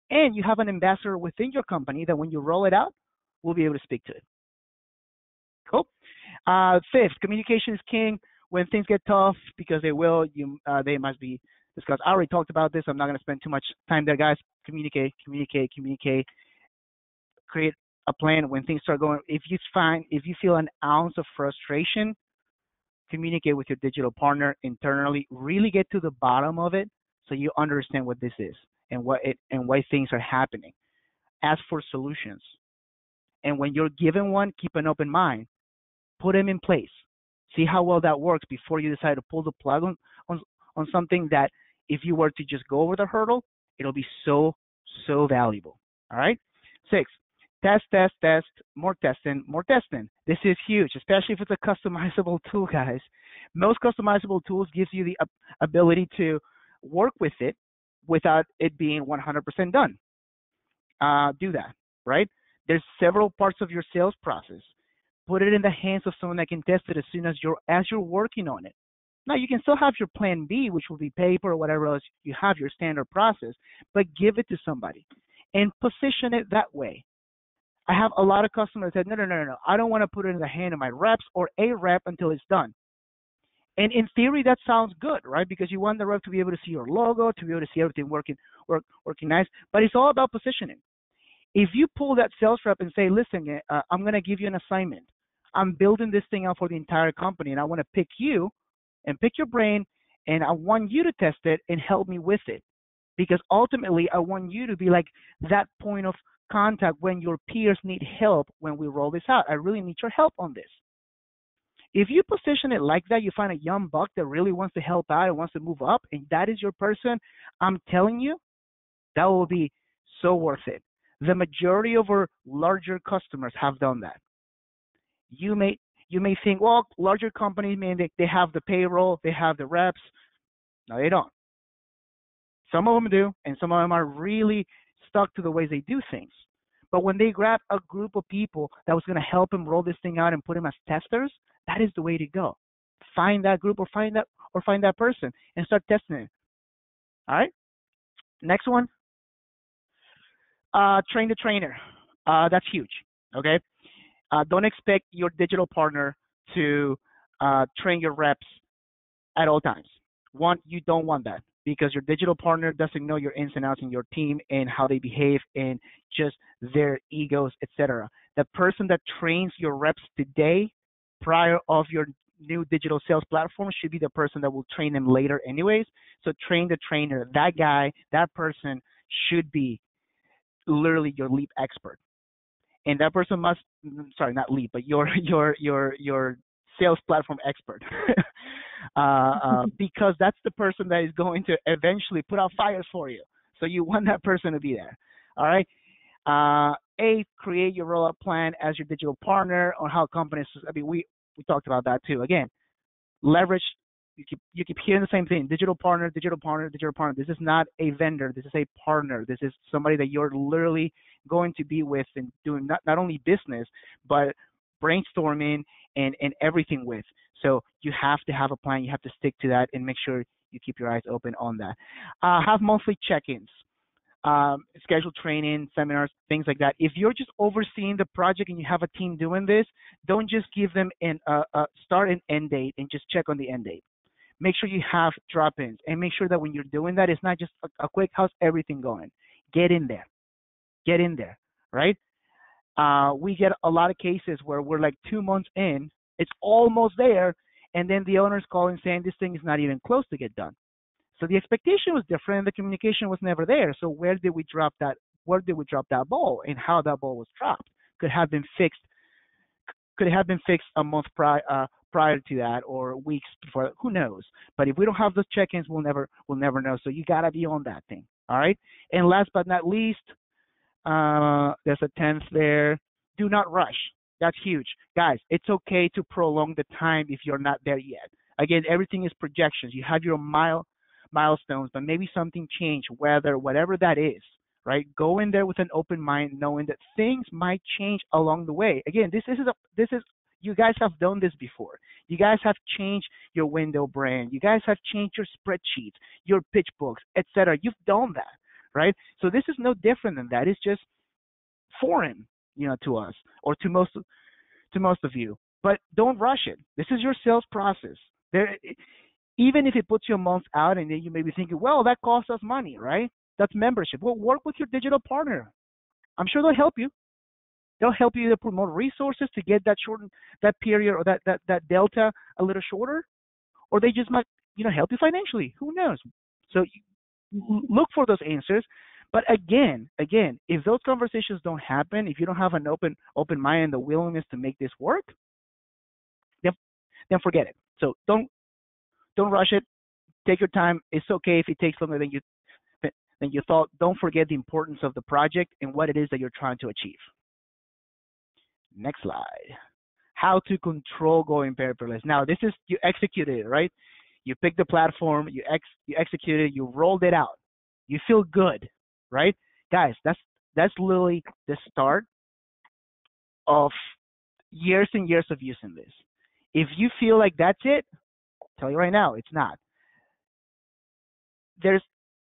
And you have an ambassador within your company that when you roll it out, will be able to speak to it. Cool. Fifth, communication is king. When things get tough, because they will, they must be discussed. I already talked about this. I'm not going to spend too much time there, guys. Communicate. Create a plan when things start going. If you feel an ounce of frustration, communicate with your digital partner internally. Really get to the bottom of it so you understand what this is and why things are happening. Ask for solutions. And when you're given one, keep an open mind. Put them in place. See how well that works before you decide to pull the plug on something that if you were to just go over the hurdle, it'll be so valuable. All right? 6, test, more testing. This is huge, especially if it's a customizable tool, guys. Most customizable tools gives you the ability to work with it without it being 100% done. Do that, right? There's several parts of your sales process. Put it in the hands of someone that can test it as soon as you're working on it. Now, you can still have your plan B, which will be paper or whatever else you have, your standard process, but give it to somebody and position it that way. I have a lot of customers that, no, I don't want to put it in the hand of my reps or a rep until it's done. And in theory, that sounds good, right? Because you want the rep to be able to see your logo, to be able to see everything working nice, but it's all about positioning. If you pull that sales rep and say, listen, I'm going to give you an assignment. I'm building this thing out for the entire company, and I want to pick you and pick your brain, and I want you to test it and help me with it. Because ultimately, I want you to be like that point of contact when your peers need help when we roll this out. I really need your help on this. If you position it like that, you find a young buck that really wants to help out and wants to move up, and that is your person, I'm telling you, that will be so worth it. The majority of our larger customers have done that. You may think, well, larger companies, man, they have the payroll, they have the reps. No, they don't. Some of them do, and some of them are really stuck to the ways they do things. But when they grab a group of people that was going to help them roll this thing out and put them as testers, that is the way to go. Find that group or find that person and start testing it. All right. Next one. Train the trainer. That's huge. Okay. Don't expect your digital partner to train your reps at all times. One, you don't want that because your digital partner doesn't know your ins and outs in your team and how they behave and just their egos, etc. The person that trains your reps today, prior of your new digital sales platform, should be the person that will train them later, anyways. So train the trainer. That guy, that person should be literally your leap expert, and that person must, sorry, not lead, but your sales platform expert, because that's the person that is going to eventually put out fires for you. So you want that person to be there. All right. Create your rollout plan as your digital partner on how companies. I mean, we talked about that too. Again, leverage. You keep hearing the same thing: digital partner, digital partner, digital partner. This is not a vendor. This is a partner. This is somebody that you're literally going to be with and doing not only business but brainstorming and everything with. So you have to have a plan. You have to stick to that and make sure you keep your eyes open on that. Have monthly check-ins. Schedule training, seminars, things like that. If you're just overseeing the project and you have a team doing this, don't just give them a start and end date and just check on the end date. Make sure you have drop-ins and make sure that when you're doing that, it's not just a quick, how's everything going? Get in there, right? We get a lot of cases where we're like 2 months in, it's almost there, and then the owner's calling saying this thing is not even close to get done. So the expectation was different, and the communication was never there. So where did we drop that? Where did we drop that ball, and how that ball was dropped? Could have been fixed. Could it have been fixed a month prior to that, or weeks before? Who knows? But if we don't have those check-ins, we'll never know. So you gotta be on that thing. All right. And last but not least, there's a 10th there. Do not rush. That's huge, guys. It's okay to prolong the time if you're not there yet. Again, everything is projections. You have your milestones, but maybe something changed, whatever that is, right? Go in there with an open mind, knowing that things might change along the way. Again, this is you guys have done this before. You guys have changed your window brand. You guys have changed your spreadsheets, your pitch books, etc. You've done that, right? So this is no different than that. It's just foreign, to us or to most of you. But don't rush it. This is your sales process. Even if it puts you a month out, and then you may be thinking, well, that costs us money, right? That's membership. Well, work with your digital partner. I'm sure they'll help you. They'll help you to put more resources to get that period or that delta a little shorter, or they just might, help you financially. Who knows? So look for those answers. But again, if those conversations don't happen, if you don't have an open mind and the willingness to make this work, then forget it. So don't rush it. Take your time. It's okay if it takes longer than you thought. Don't forget the importance of the project and what it is that you're trying to achieve. Next slide. How to control going paperless. Now, this is, you executed it, right? You picked the platform, you executed it, you rolled it out. You feel good, right? Guys, that's literally the start of years and years of using this. If you feel like that's it, tell you right now, it's not.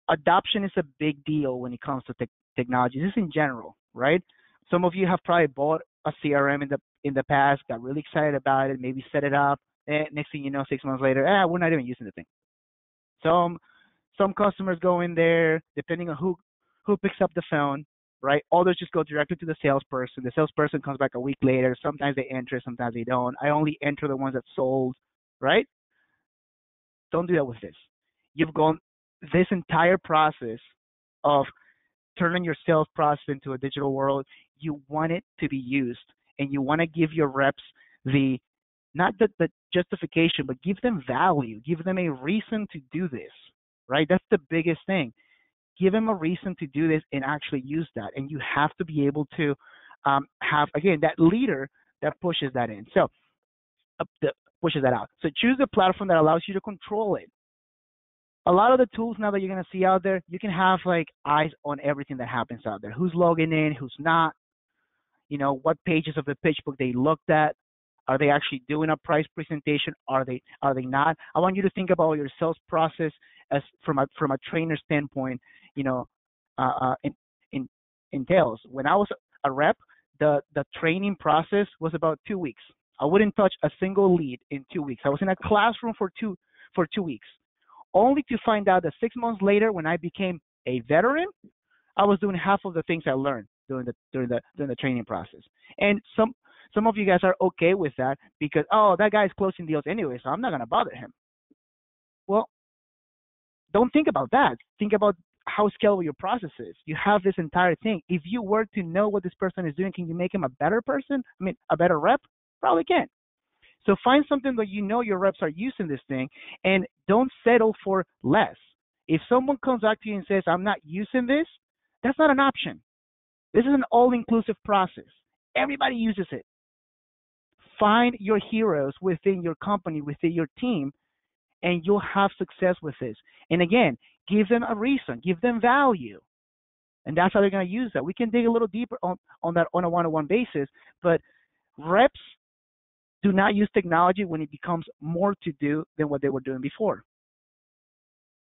Adoption is a big deal when it comes to technology. This is in general, right? Some of you have probably bought a CRM in the past, got really excited about it, maybe set it up, and next thing you know, 6 months later, we're not even using the thing. Some customers go in there, depending on who picks up the phone, right? Others just go directly to the salesperson. The salesperson comes back a week later. Sometimes they enter, sometimes they don't. I only enter the ones that sold, right? Don't do that with this. You've gone this entire process of turning your sales process into a digital world. You want it to be used, and you want to give your reps not the justification, but give them value, give them a reason to do this, right? That's the biggest thing. Give them a reason to do this and actually use that. And you have to be able to have, again, that leader that pushes that in. So pushes that out. So choose a platform that allows you to control it. A lot of the tools now that you're going to see out there, you can have like eyes on everything that happens out there. Who's logging in, who's not, what pages of the pitch book they looked at. Are they actually doing a price presentation? Are they not? I want you to think about your sales process as from a trainer standpoint, entails. When I was a rep, the training process was about 2 weeks. I wouldn't touch a single lead in 2 weeks. I was in a classroom for 2 weeks, only to find out that 6 months later, when I became a veteran, I was doing half of the things I learned during the training process. And some of you guys are okay with that because, oh, that guy's closing deals anyway, so I'm not gonna bother him. Well, don't think about that. Think about how scalable your process is. You have this entire thing. If you were to know what this person is doing, can you make him a better person? I mean, a better rep? Probably can. So find something that you know your reps are using this thing, and don't settle for less. If someone comes back to you and says, I'm not using this, that's not an option. This is an all-inclusive process. Everybody uses it. Find your heroes within your company, within your team, and you'll have success with this. And again, give them a reason, give them value. And that's how they're going to use that. We can dig a little deeper on that on a one-on-one basis, but reps do not use technology when it becomes more to do than what they were doing before.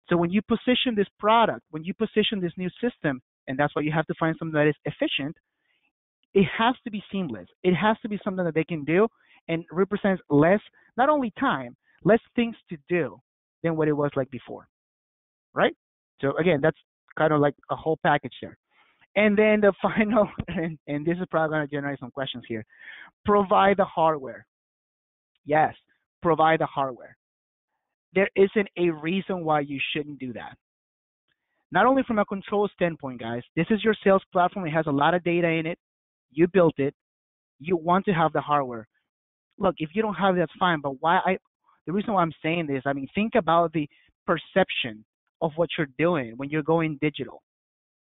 So when you position this product, when you position this new system, and that's why you have to find something that is efficient, it has to be seamless. It has to be something that they can do and represents less, not only time, less things to do than what it was like before, right? So again, that's kind of like a whole package there. And then the final, and this is probably going to generate some questions here, provide the hardware. Yes, provide the hardware. There isn't a reason why you shouldn't do that. Not only from a control standpoint, guys, this is your sales platform. It has a lot of data in it. You built it. You want to have the hardware. Look, if you don't have it, that's fine. But the reason why I'm saying this, I mean, think about the perception of what you're doing when you're going digital,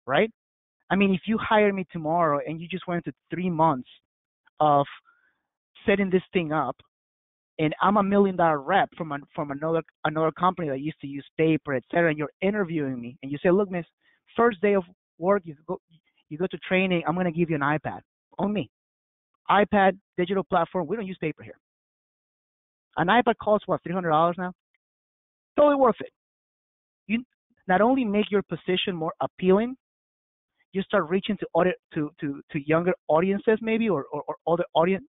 right? I mean, if you hire me tomorrow and you just went to 3 months of setting this thing up, and I'm $1 million rep from another company that used to use paper, et cetera, and you're interviewing me, and you say, look, miss, first day of work, you go to training, I'm going to give you an iPad. On me. iPad, digital platform, we don't use paper here. An iPad costs, what, $300 now? Totally worth it. You not only make your position more appealing, you start reaching to younger audiences maybe, or other audiences.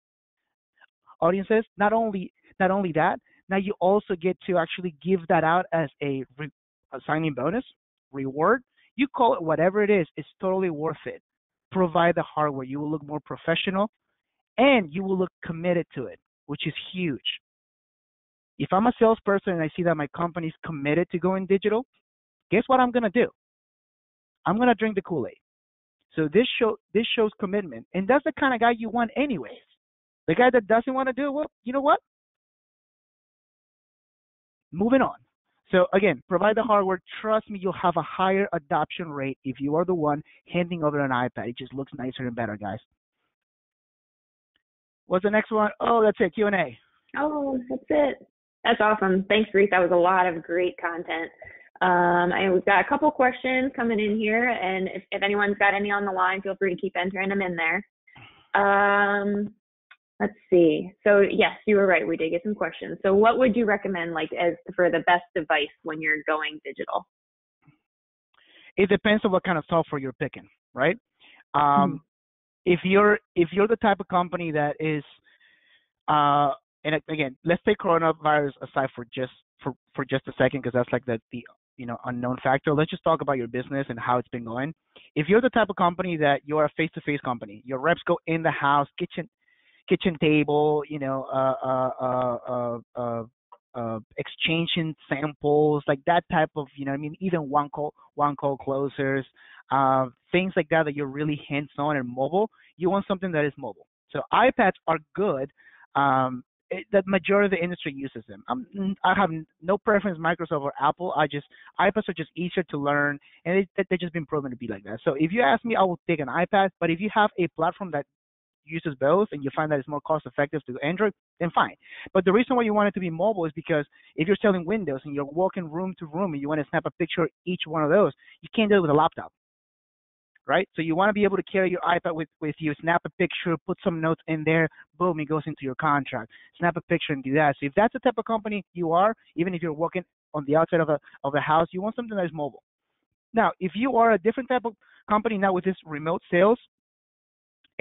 Not only that, now you also get to actually give that out as a signing bonus, reward. You call it whatever it is, it's totally worth it. Provide the hardware. You will look more professional, and you will look committed to it, which is huge. If I'm a salesperson and I see that my company's committed to going digital, guess what I'm going to do? I'm going to drink the Kool-Aid. So this shows commitment, and that's the kind of guy you want anyways. The guy that doesn't want to do it, well, you know what? Moving on. So again, provide the hardware. Trust me, you'll have a higher adoption rate if you are the one handing over an iPad. It just looks nicer and better, guys. What's the next one? Oh, that's it, Q&A. Oh, that's it. That's awesome. Thanks, Reese. That was a lot of great content. And we've got a couple questions coming in here, and if anyone's got any on the line, feel free to keep entering them in there. Let's see. So yes, you were right. We did get some questions. So what would you recommend, like, as for the best device when you're going digital? It depends on what kind of software you're picking, right? If you're the type of company that is, and again, let's take coronavirus aside for just a second, because that's like the unknown factor. Let's just talk about your business and how it's been going. If you're the type of company that you're a face-to-face company, your reps go in the house, kitchen table, exchanging samples, like that type of, even one call closers, things like that you're really hands-on and mobile. You want something that is mobile. So iPads are good. The majority of the industry uses them. I have no preference, Microsoft or Apple. iPads are just easier to learn, and they've just been proven to be like that. So if you ask me, I will take an iPad. But if you have a platform that uses both and you find that it's more cost effective to Android, then fine. But the reason why you want it to be mobile is because if you're selling Windows and you're walking room to room and you want to snap a picture of each one of those, you can't do it with a laptop, right? So you want to be able to carry your iPad with you, snap a picture, put some notes in there, boom, it goes into your contract. Snap a picture and do that. So if that's the type of company you are, even if you're working on the outside of a house, you want something that is mobile. Now, if you are a different type of company now with this remote sales,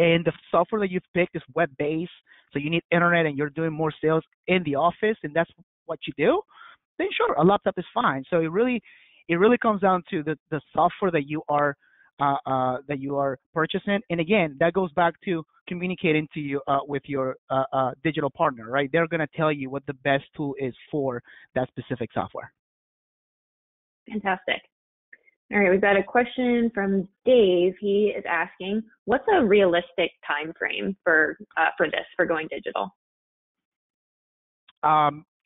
and the software that you've picked is web-based, so you need internet and you're doing more sales in the office, and that's what you do, then sure, a laptop is fine. So it really comes down to the software that you are purchasing. And again, that goes back to communicating to you with your digital partner, right? They're going to tell you what the best tool is for that specific software. Fantastic. All right, we've got a question from Dave. He is asking, what's a realistic time frame for going digital?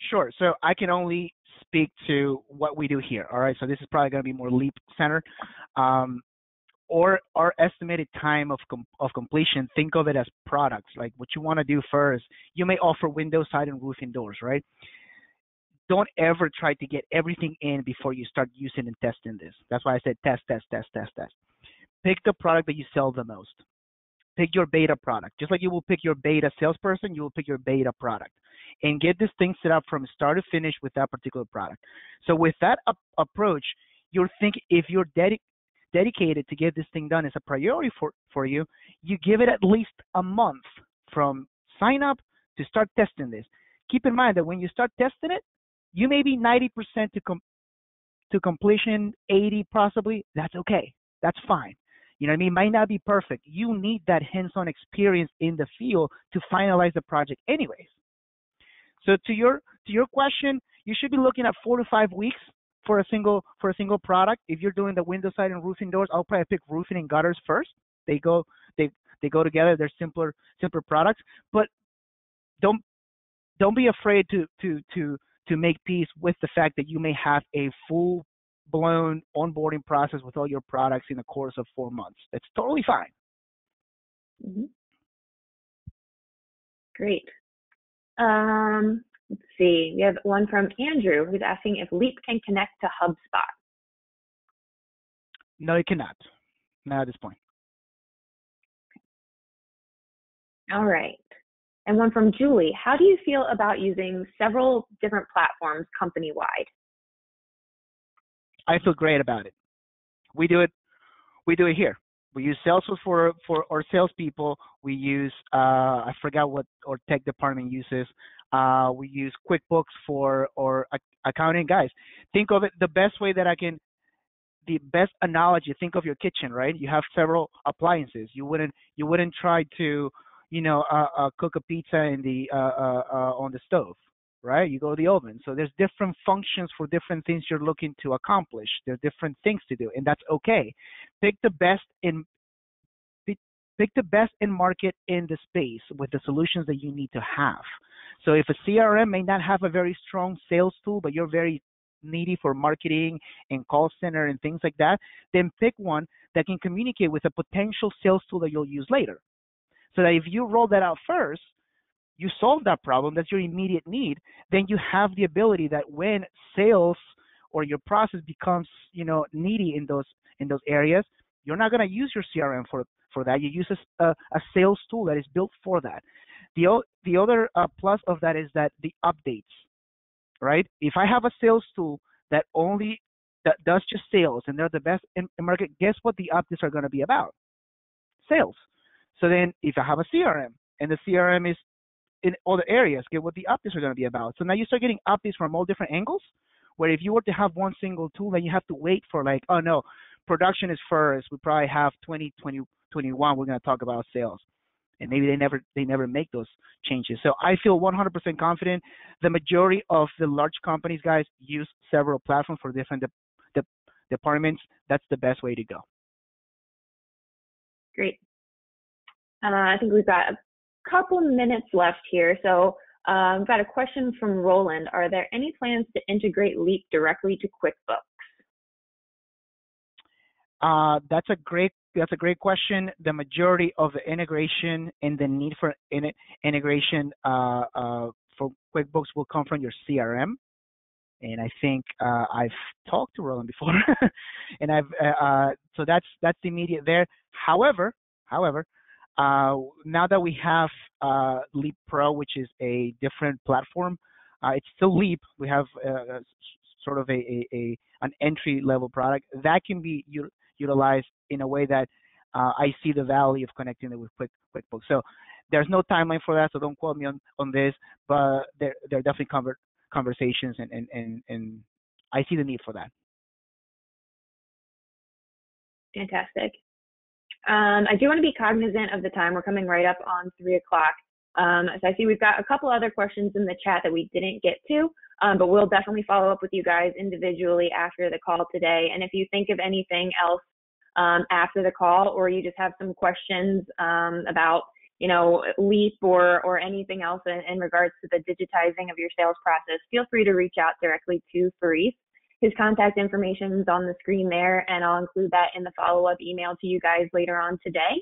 Sure. So I can only speak to what we do here. All right. So this is probably going to be more Leap centered. Or our estimated time of completion. Think of it as products. Like what you want to do first. You may offer window side and roofing doors, right? Don't ever try to get everything in before you start using and testing this. That's why I said test. Pick the product that you sell the most. Pick your beta product. Just like you will pick your beta salesperson, you will pick your beta product. And get this thing set up from start to finish with that particular product. So with that approach, you're thinking if you're dedicated to get this thing done as a priority for you, you give it at least a month from sign up to start testing this. Keep in mind that when you start testing it, you may be 90% to completion, 80 possibly. That's okay. That's fine. You know what I mean? Might not be perfect. You need that hands-on experience in the field to finalize the project anyways. So to your question, you should be looking at 4 to 5 weeks for a single product. If you're doing the window side and roofing doors, I'll probably pick roofing and gutters first. They go together. They're simpler products. But don't be afraid to make peace with the fact that you may have a full-blown onboarding process with all your products in the course of 4 months. That's totally fine. Mm-hmm. Great. Let's see. We have one from Andrew who's asking if Leap can connect to HubSpot. No, it cannot. Not at this point. All right. And one from Julie. How do you feel about using several different platforms company-wide? I feel great about it. We do it here. We use Salesforce for our salespeople. We use I forgot what our tech department uses. We use QuickBooks for our accounting guys. Think of it the best analogy. Think of your kitchen, right? You have several appliances. You wouldn't try to cook a pizza in the on the stove, right? You go to the oven. So there's different functions for different things you're looking to accomplish. There are different things to do, and that's okay. Pick the best in market in the space with the solutions that you need to have. So if a CRM may not have a very strong sales tool, but you're very needy for marketing and call center and things like that, then pick one that can communicate with a potential sales tool that you'll use later. So that if you roll that out first, you solve that problem, that's your immediate need, then you have the ability that when sales or your process becomes, needy in those areas, you're not going to use your CRM for that. You use a sales tool that is built for that. The other plus of that is that the updates, right? If I have a sales tool that does just sales and they're the best in the market, guess what the updates are going to be about? Sales. So then if I have a CRM and the CRM is in other areas, get what the updates are going to be about. So now you start getting updates from all different angles, where if you were to have one single tool, then you have to wait for oh no, production is first. We probably have 2021. We're going to talk about sales. And maybe they never make those changes. So I feel 100% confident. The majority of the large companies, guys, use several platforms for different departments. That's the best way to go. Great. I think we've got a couple minutes left here. So we've got a question from Roland. Are there any plans to integrate Leap directly to QuickBooks? That's a great question. The majority of the integration and the need for integration for QuickBooks will come from your CRM. And I think I've talked to Roland before, and so that's the immediate there. However, now that we have Leap Pro, which is a different platform, it's still Leap. We have sort of an entry level product that can be utilized in a way that I see the value of connecting it with QuickBooks. So there's no timeline for that, so don't quote me on this, but there are definitely conversations, and I see the need for that. Fantastic. I do want to be cognizant of the time. We're coming right up on 3 o'clock. So I see we've got a couple other questions in the chat that we didn't get to, but we'll definitely follow up with you guys individually after the call today. And if you think of anything else after the call, or you just have some questions about, you know, LEAP or anything else in regards to the digitizing of your sales process, feel free to reach out directly to Faris. His contact information is on the screen there, and I'll include that in the follow-up email to you guys later on today.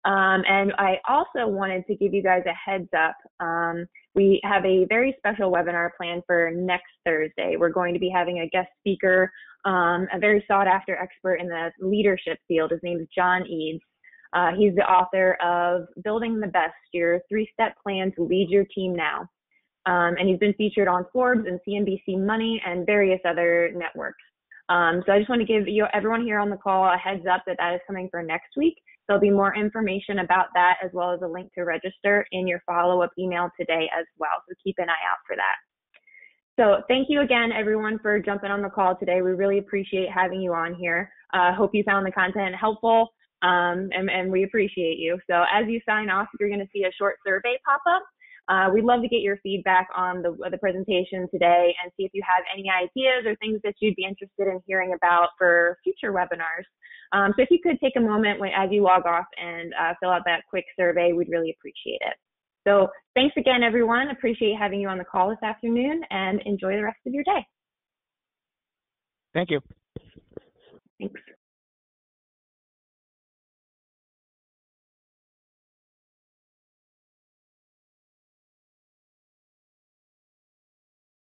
And I also wanted to give you guys a heads up. We have a very special webinar planned for next Thursday. We're going to be having a guest speaker, a very sought-after expert in the leadership field. His name is John Eads. He's the author of Building the Best, your 3-step plan to lead your team now. And he's been featured on Forbes and CNBC Money and various other networks. So I just want to give everyone here on the call a heads up that is coming for next week. There'll be more information about that, as well as a link to register in your follow-up email today as well. So keep an eye out for that. So thank you again, everyone, for jumping on the call today. We really appreciate having you on here. Hope you found the content helpful, and we appreciate you. So as you sign off, you're going to see a short survey pop up. We'd love to get your feedback on the presentation today and see if you have any ideas or things that you'd be interested in hearing about for future webinars. So if you could take a moment as you log off and fill out that quick survey, we'd really appreciate it. So thanks again, everyone. Appreciate having you on the call this afternoon, and enjoy the rest of your day. Thank you. Thanks.